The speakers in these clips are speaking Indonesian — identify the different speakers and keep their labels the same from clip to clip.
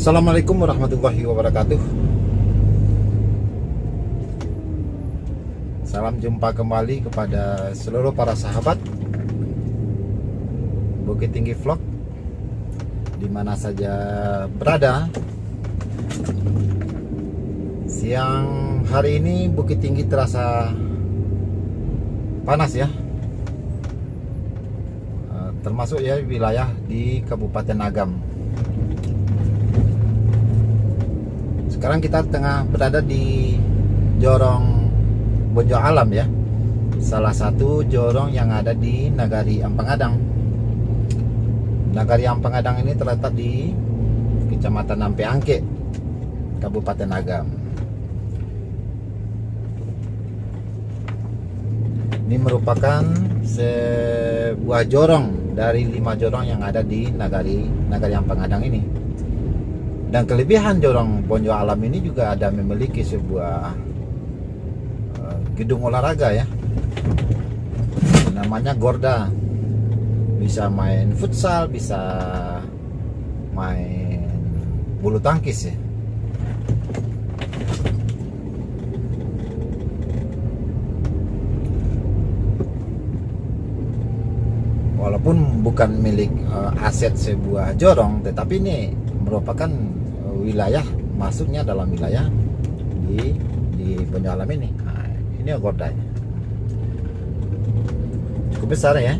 Speaker 1: Assalamualaikum warahmatullahi wabarakatuh. Salam jumpa kembali kepada seluruh para sahabat Bukit Tinggi Vlog, dimana saja berada. Siang hari ini Bukit Tinggi terasa panas ya, termasuk ya wilayah di Kabupaten Agam. Sekarang kita tengah berada di Jorong Bonjo Alam ya, salah satu jorong yang ada di Nagari Ampangadang. Nagari Ampangadang ini terletak di Kecamatan Ampe Angke, Kabupaten Agam. Ini merupakan sebuah jorong dari 5 jorong yang ada di Nagari Ampangadang ini. Dan kelebihan Jorong Bonjo Alam ini juga ada memiliki sebuah gedung olahraga ya, namanya Gorda. Bisa main futsal, bisa main bulu tangkis ya. Walaupun bukan milik aset sebuah jorong, tetapi ini merupakan wilayah masuknya dalam wilayah di Bonjo Alam ini. Nah, ini gordanya cukup besar ya.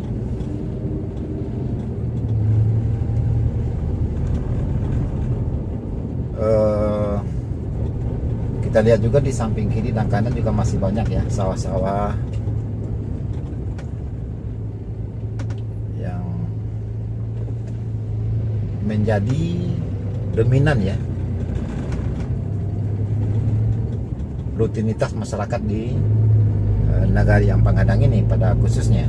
Speaker 1: Kita lihat juga di samping kiri dan kanan juga masih banyak ya sawah-sawah yang menjadi dominan ya rutinitas masyarakat di Nagari Ampangadang ini pada khususnya.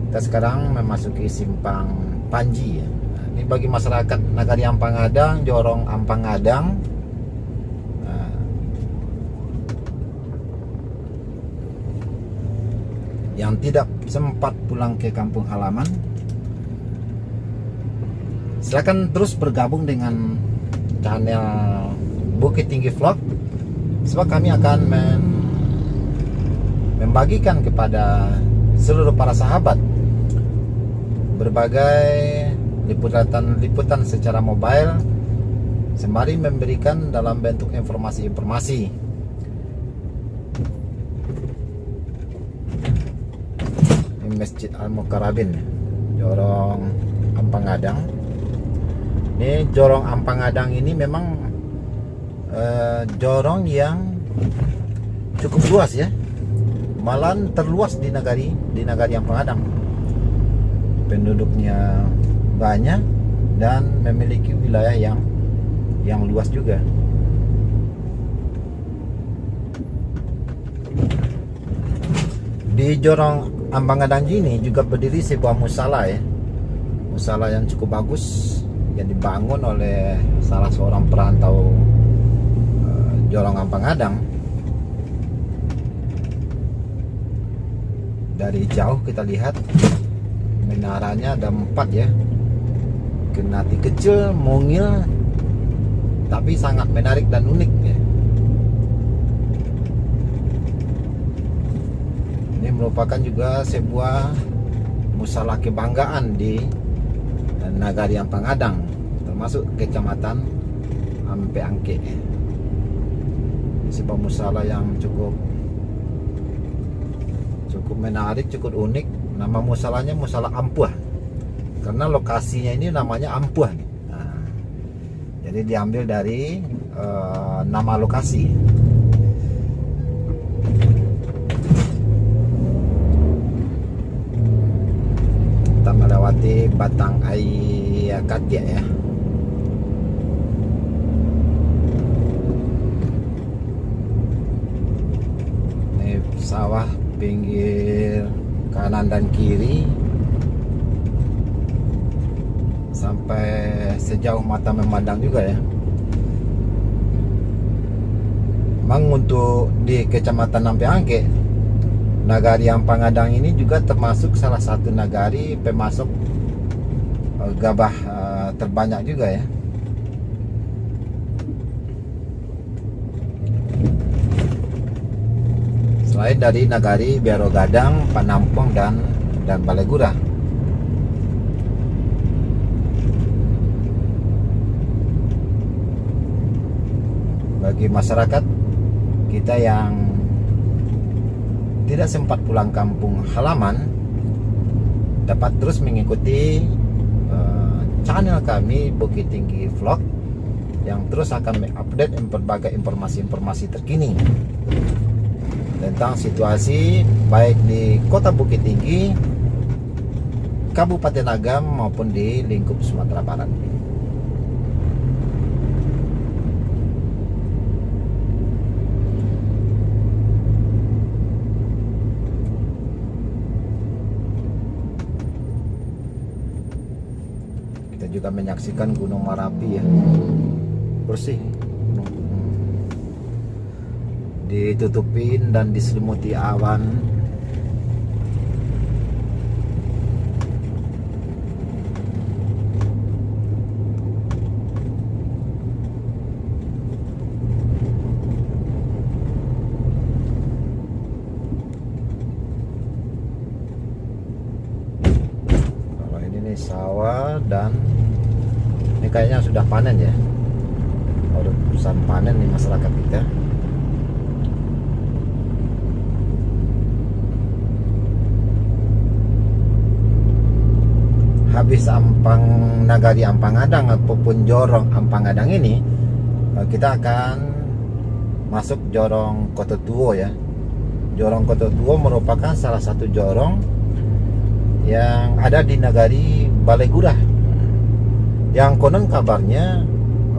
Speaker 1: Kita sekarang memasuki simpang Panji ya. Nah, ini bagi masyarakat Nagari Ampangadang, Jorong Ampangadang, yang tidak sempat pulang ke kampung halaman, silakan terus bergabung dengan channel Bukit Tinggi Vlog, sebab kami akan membagikan kepada seluruh para sahabat berbagai liputan secara mobile, sembari memberikan dalam bentuk informasi-informasi. Ini Masjid Al-Mukarrabin, Jorong Ampangadang. Ini Jorong Ampangadang ini memang jorong yang cukup luas ya, malah terluas di Nagari Ampangadang. Penduduknya banyak dan memiliki wilayah yang luas juga. Di Jorong Ampangadang ini juga berdiri sebuah musala ya, musala yang cukup bagus yang dibangun oleh salah seorang perantau Jorong Ampangadang. Dari jauh kita lihat menaranya ada 4 ya, kenati kecil, mungil, tapi sangat menarik dan unik ya. Ini merupakan juga sebuah musala kebanggaan di Nagari Ampangadang, termasuk Kecamatan Ampe Angke. Sebuah musala yang cukup menarik, cukup unik. Nama musalanya Musala Ampuh, karena lokasinya ini namanya Ampuh. Nah, jadi diambil dari nama lokasi. Kita melewati Batang Ayakadia ya. Ini sawah pinggir kanan dan kiri sampai sejauh mata memandang juga ya. Memang untuk di Kecamatan Ampe Angke, Nagari Ampangadang ini juga termasuk salah satu nagari pemasok gabah terbanyak juga ya. Selain dari Nagari, Biaro Gadang, Panampung dan Balegura. Bagi masyarakat kita yang tidak sempat pulang kampung halaman, dapat terus mengikuti channel kami Bukit Tinggi Vlog yang terus akan mengupdate berbagai informasi-informasi terkini tentang situasi baik di Kota Bukit Tinggi, Kabupaten Agam maupun di lingkup Sumatera Barat. Kita juga menyaksikan Gunung Merapi ya, bersih, ditutupin dan diselimuti awan. Kalau ini nih sawah, dan ini kayaknya sudah panen ya, udah urusan panen nih masyarakat kita. Habis Nagari Ampangadang ataupun Jorong Ampangadang ini, kita akan masuk Jorong Kototuo ya. Jorong Kototuo merupakan salah satu jorong yang ada di Nagari Balegura, yang konon kabarnya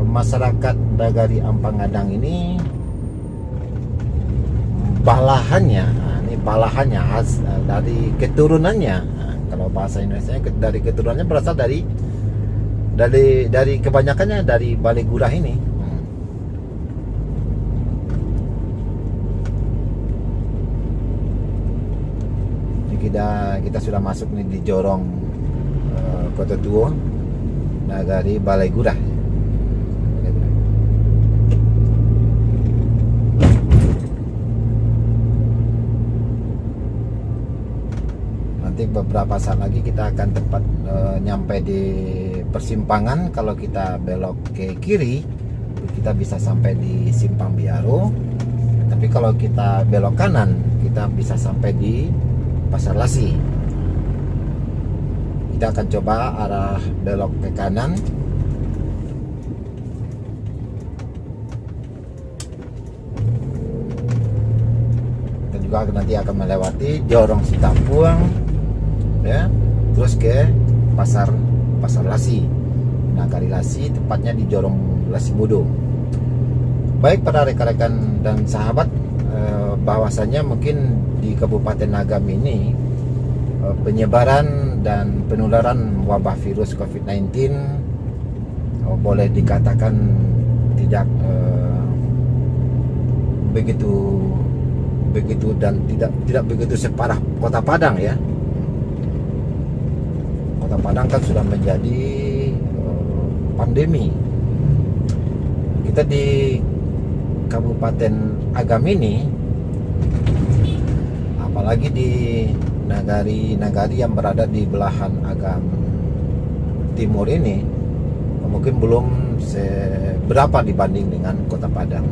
Speaker 1: masyarakat Nagari Ampangadang ini balahannya khas dari keturunannya. Kalau bahasa Indonesia dari keturunannya berasal dari kebanyakannya dari Balegura ini. Ini kita sudah masuk nih di Jorong Kototuo, Nagari Balegura. Nanti beberapa saat lagi kita akan tepat nyampe di persimpangan. Kalau kita belok ke kiri, kita bisa sampai di Simpang Biaro. Tapi kalau kita belok kanan, kita bisa sampai di Pasar Lasi. Kita akan coba arah belok ke kanan. Kita juga nanti akan melewati Jorong Sitapuang ya, terus ke Pasar Lasi, Nagari Lasi, tepatnya di Jorong Lasimudo. Baik para rekan-rekan dan sahabat, bahwasanya mungkin di Kabupaten Agam ini penyebaran dan penularan wabah virus COVID-19 boleh dikatakan tidak begitu dan tidak begitu separah Kota Padang ya. Kota Padang kan sudah menjadi pandemi. Kita di Kabupaten Agam ini, apalagi di nagari yang berada di belahan Agam Timur ini, mungkin belum seberapa dibanding dengan Kota Padang.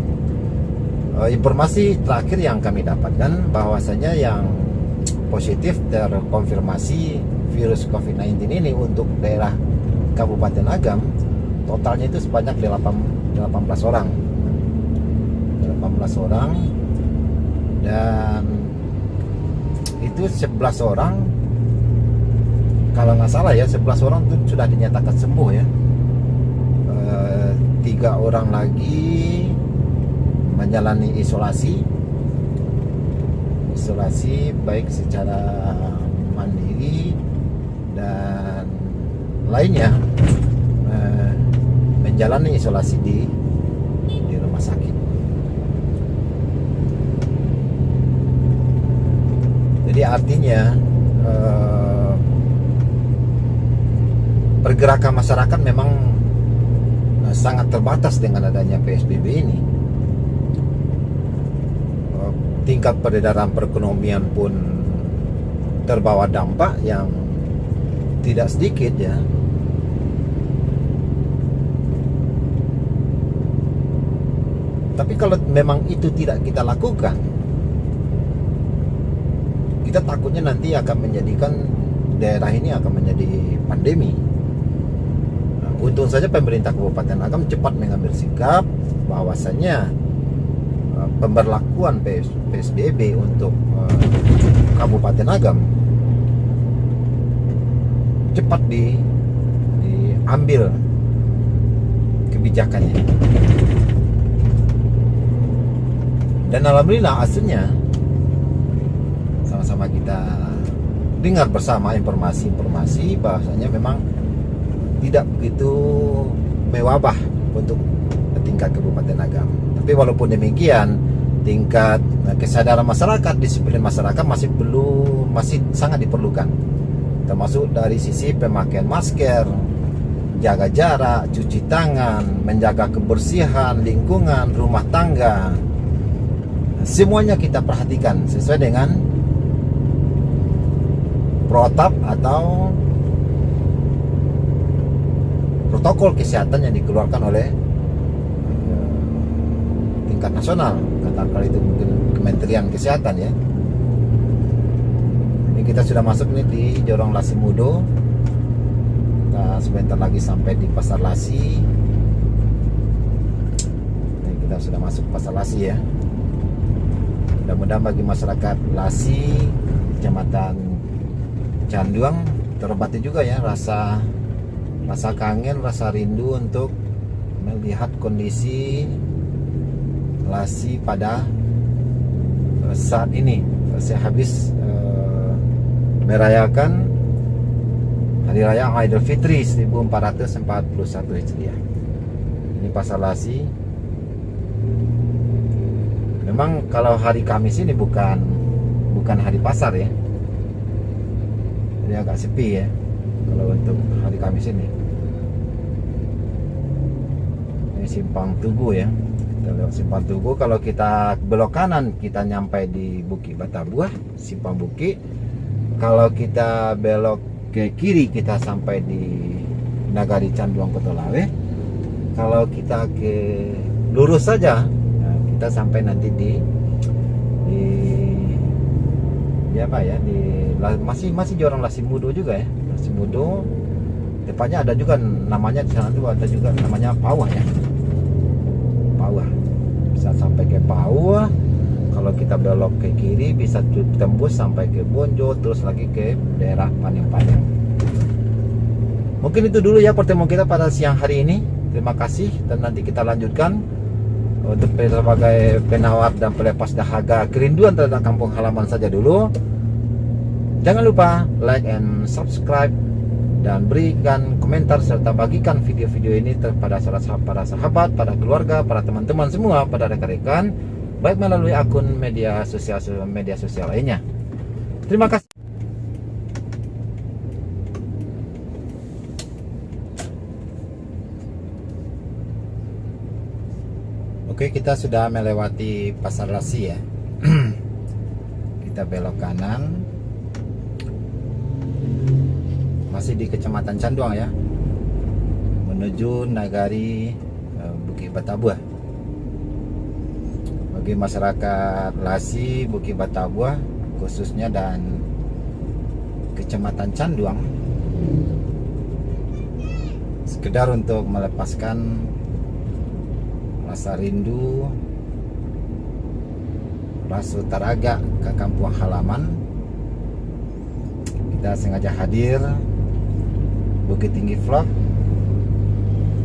Speaker 1: Informasi terakhir yang kami dapatkan bahwasanya yang positif terkonfirmasi virus COVID-19 ini untuk daerah Kabupaten Agam totalnya itu sebanyak 18 orang. 18 orang, dan itu 11 orang kalau nggak salah ya, 11 orang itu sudah dinyatakan sembuh ya. 3 orang lagi menjalani isolasi baik secara mandiri dan lainnya menjalani isolasi di rumah sakit. Jadi artinya pergerakan masyarakat memang sangat terbatas dengan adanya PSBB ini. Tingkat peredaran perekonomian pun terbawa dampak yang tidak sedikit ya. Tapi kalau memang itu tidak kita lakukan, kita takutnya nanti akan menjadikan daerah ini akan menjadi pandemi. Untung saja pemerintah Kabupaten Agam cepat mengambil sikap bahwasanya pemberlakuan PSBB untuk Kabupaten Agam cepat diambil kebijakannya. Dan alhamdulillah hasilnya sama-sama kita dengar bersama informasi-informasi bahwasanya memang tidak begitu mewabah untuk tingkat Kabupaten Agam. Tapi walaupun demikian, tingkat kesadaran masyarakat, disiplin masyarakat masih sangat diperlukan. Termasuk dari sisi pemakaian masker, jaga jarak, cuci tangan, menjaga kebersihan lingkungan, rumah tangga. Semuanya kita perhatikan sesuai dengan protap atau protokol kesehatan yang dikeluarkan oleh tingkat nasional, katakanlah itu mungkin Kementerian Kesehatan ya. Ini kita sudah masuk nih di Jorong Lasi Mudo. Kita sebentar lagi sampai di Pasar Lasi. Ini kita sudah masuk Pasar Lasi ya. Mudah-mudahan bagi masyarakat Lasi, Kecamatan Canduang terobati juga ya rasa kangen, rasa rindu untuk melihat kondisi Lasi pada saat ini. Saya habis merayakan Hari Raya Idul Fitri 1441 Hijriah. Ini Pasar Lasi. Memang kalau hari Kamis ini bukan hari pasar ya. Jadi agak sepi ya kalau untuk hari Kamis ini. Ini Simpang Tugu ya. Kita lewat Simpang Tugu. Kalau kita belok kanan kita nyampe di Bukit Batabuah, Simpang Bukit. Kalau kita belok ke kiri kita sampai di Nagari Canduang Kotolawe. Kalau kita ke lurus saja kita sampai nanti di apa ya, masih Jorong Lasi Mudo juga ya. Lasi Mudo tepatnya ada juga namanya di sana tuh, ada juga namanya Pawah ya. Pawah bisa sampai ke Pawah. Kalau kita belok ke kiri bisa tembus sampai ke Bonjo, terus lagi ke daerah Paneng-Paneng. Mungkin itu dulu ya pertemuan kita pada siang hari ini. Terima kasih dan nanti kita lanjutkan untuk sebagai penawar dan pelepas dahaga kerinduan terhadap kampung halaman saja dulu. Jangan lupa like and subscribe dan berikan komentar serta bagikan video-video ini kepada para sahabat, para keluarga, para teman-teman semua, pada rekan-rekan, baik melalui akun media sosial lainnya. Terima kasih. Oke, kita sudah melewati Pasar Lasi ya. Kita belok kanan. Masih di Kecamatan Canduang ya. Menuju Nagari Bukit Batabuah. Bagi masyarakat Lasi, Bukit Batabuah khususnya dan Kecamatan Canduang, sekedar untuk melepaskan rasa rindu, rasa taraga ke kampung halaman, kita sengaja hadir Bukit Tinggi Vlog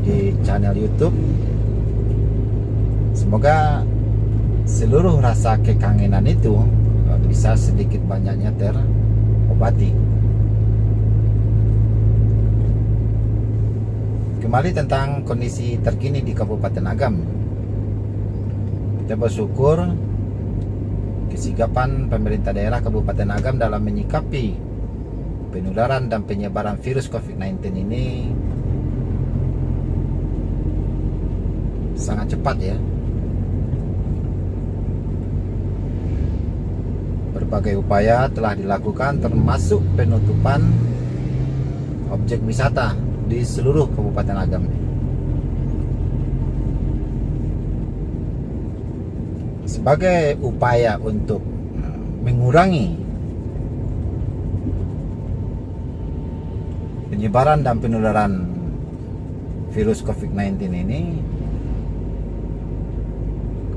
Speaker 1: di channel YouTube. Semoga seluruh rasa kekangenan itu bisa sedikit banyaknya terobati. Kembali tentang kondisi terkini di Kabupaten Agam. Kita bersyukur kesigapan pemerintah daerah Kabupaten Agam dalam menyikapi penularan dan penyebaran virus COVID-19 ini sangat cepat ya. Berbagai upaya telah dilakukan termasuk penutupan objek wisata di seluruh Kabupaten Agam. Sebagai upaya untuk mengurangi penyebaran dan penularan virus COVID-19 ini,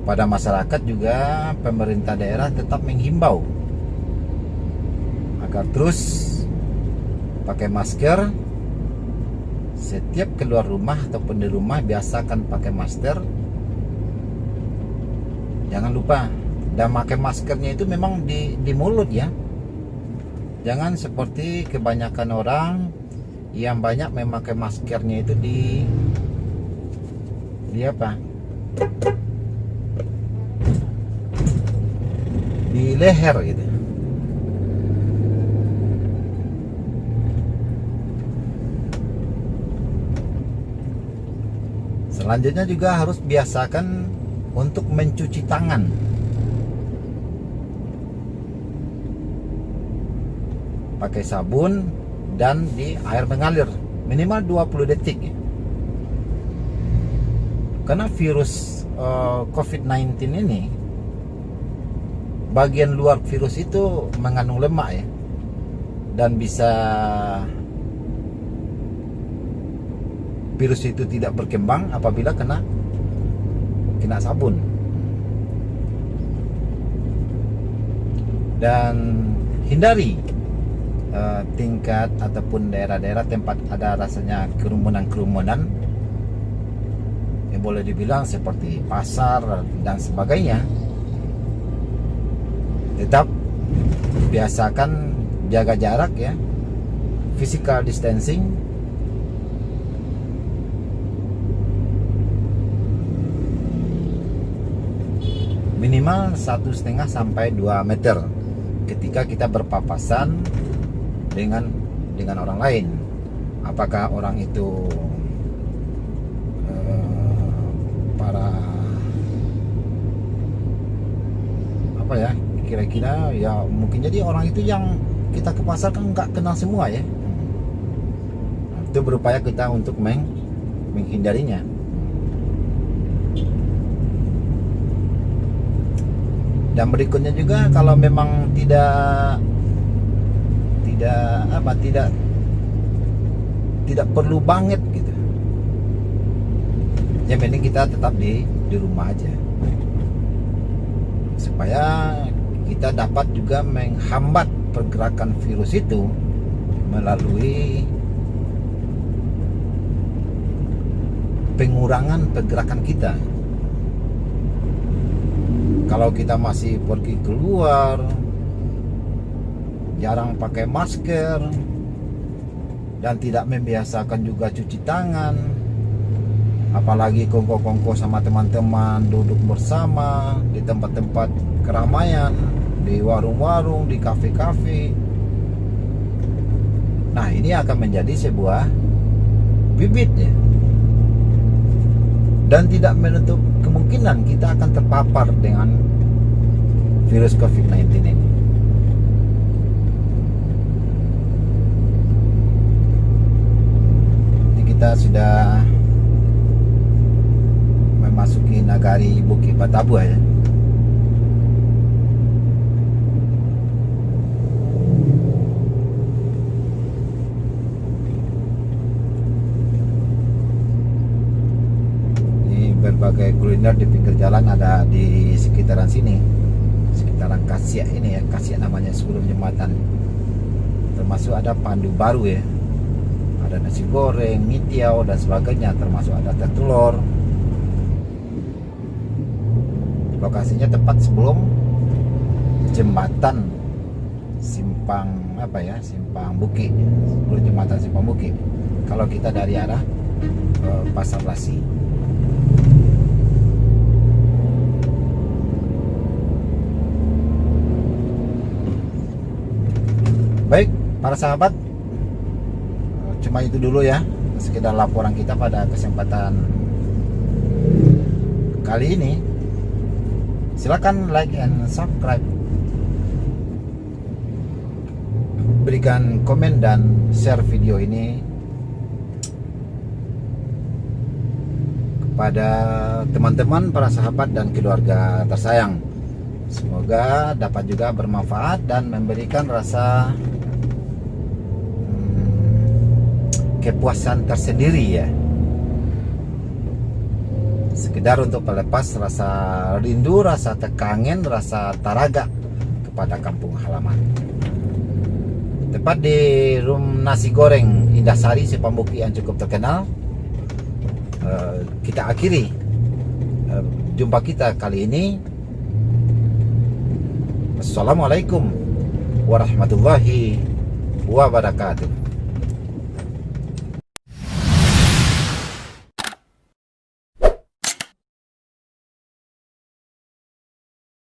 Speaker 1: kepada masyarakat juga pemerintah daerah tetap menghimbau agar terus pakai masker. Setiap keluar rumah ataupun di rumah biasakan pakai masker. Jangan lupa, dan pakai maskernya itu memang di mulut ya. Jangan seperti kebanyakan orang yang banyak memakai maskernya itu di apa? Di leher gitu. Selanjutnya juga harus biasakan untuk mencuci tangan. Pakai sabun dan di air mengalir minimal 20 detik. Karena virus COVID-19 ini, bagian luar virus itu mengandung lemak ya, dan bisa virus itu tidak berkembang apabila kena sabun. Dan hindari tingkat ataupun daerah-daerah tempat ada rasanya kerumunan yang boleh dibilang seperti pasar dan sebagainya. Tetap biasakan jaga jarak ya, physical distancing. Minimal 1,5 sampai 2 meter ketika kita berpapasan dengan orang lain. Apakah orang itu para apa ya, kira-kira ya mungkin jadi orang itu yang kita ke pasar kan nggak kenal semua ya. Itu berupaya kita untuk menghindarinya. Dan berikutnya juga, kalau memang tidak perlu banget gitu, yang penting kita tetap di rumah aja, supaya kita dapat juga menghambat pergerakan virus itu melalui pengurangan pergerakan kita. Kalau kita masih pergi keluar, jarang pakai masker, dan tidak membiasakan juga cuci tangan, apalagi kongko-kongko sama teman-teman duduk bersama di tempat-tempat keramaian, di warung-warung, di kafe-kafe. Nah, ini akan menjadi sebuah bibit ya, dan tidak menutup kemungkinan kita akan terpapar dengan virus COVID-19 ini. Ini kita sudah memasuki nagari Bukit Batabuah ya. Berbagai kuliner di pinggir jalan ada di sekitaran sini, sekitaran Kasiak ini ya, Kasiak namanya sebelum jembatan. Termasuk ada pandu baru ya, ada nasi goreng, mie tiaw dan sebagainya, termasuk ada teh telur. Lokasinya tepat sebelum jembatan Simpang Simpang Bukit, sebelum jembatan Simpang Bukit. Kalau kita dari arah Pasar Lasi. Baik, Para sahabat, cuma itu dulu ya, sekedar laporan kita pada kesempatan kali ini. Silakan like and subscribe, berikan komen dan share video ini kepada teman-teman, para sahabat dan keluarga tersayang. Semoga dapat juga bermanfaat dan memberikan rasa kepuasan tersendiri ya. Sekedar untuk melepas rasa rindu, rasa kangen, rasa taraga kepada kampung halaman. Tepat di Room Nasi Goreng Indah Sari Sepambuki yang cukup terkenal, kita akhiri jumpa kita kali ini. Assalamualaikum warahmatullahi wabarakatuh.